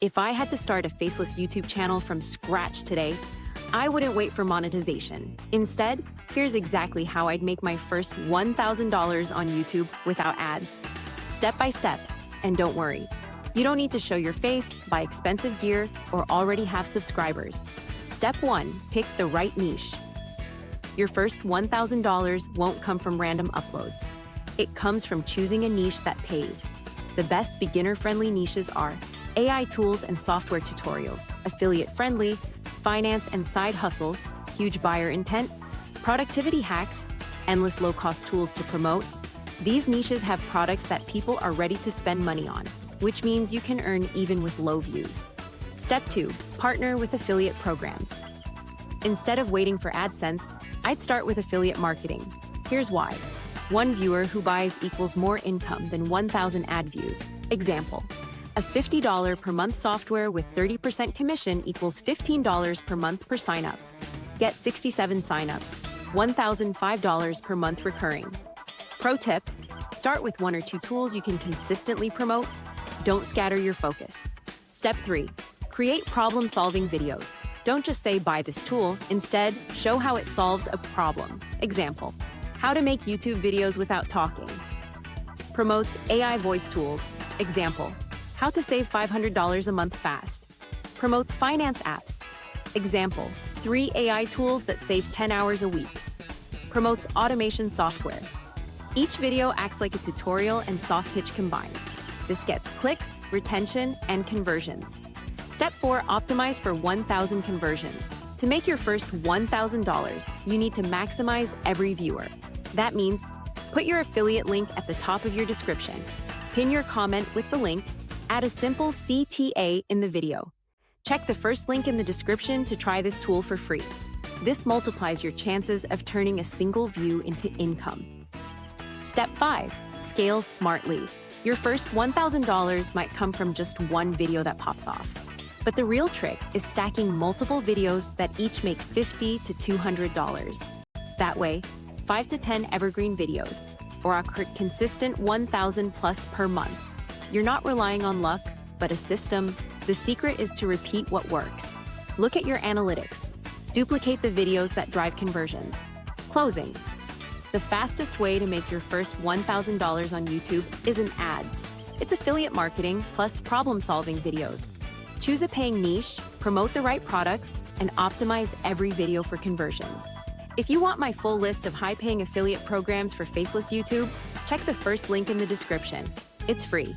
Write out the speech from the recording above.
If I had to start a Faceless YouTube channel from scratch today, I wouldn't wait for monetization. Instead, here's exactly how I'd make my first $1,000 on YouTube without ads. Step by step. And don't worry, you don't need to show your face, buy expensive gear, or already have subscribers. Step 1, pick the right niche. Your first $1,000 won't come from random uploads. It comes from choosing a niche that pays. The best beginner-friendly niches are AI tools and software tutorials, affiliate-friendly, finance and side hustles, huge buyer intent, productivity hacks, endless low-cost tools to promote. These niches have products that people are ready to spend money on, which means you can earn even with low views. Step 2, partner with affiliate programs. Instead of waiting for AdSense, I'd start with affiliate marketing. Here's why. One viewer who buys equals more income than 1,000 ad views. Example, a $50 per month software with 30% commission equals $15 per month per sign-up. Get 67 sign-ups, $1,005 per month recurring. Pro tip, start with 1 or 2 tools you can consistently promote. Don't scatter your focus. Step 3, create problem-solving videos. Don't just say buy this tool, instead, show how it solves a problem. Example, how to make YouTube videos without talking. Promotes AI voice tools. Example, how to save $500 a month fast. Promotes finance apps. Example, 3 AI tools that save 10 hours a week. Promotes automation software. Each video acts like a tutorial and soft pitch combined. This gets clicks, retention, and conversions. Step 4, optimize for 1,000 conversions. To make your first $1,000, you need to maximize every viewer. That means, put your affiliate link at the top of your description. Pin your comment with the link. Add a simple CTA in the video. Check the first link in the description to try this tool for free. This multiplies your chances of turning a single view into income. Step 5, scale smartly. Your first $1,000 might come from just one video that pops off. But the real trick is stacking multiple videos that each make $50 to $200. That way, 5 to 10 evergreen videos, or a consistent 1,000 plus per month. You're not relying on luck, but a system. The secret is to repeat what works. Look at your analytics. Duplicate the videos that drive conversions. Closing. The fastest way to make your first $1,000 on YouTube isn't ads. It's affiliate marketing plus problem-solving videos. Choose a paying niche, promote the right products, and optimize every video for conversions. If you want my full list of high-paying affiliate programs for Faceless YouTube, check the first link in the description. It's free.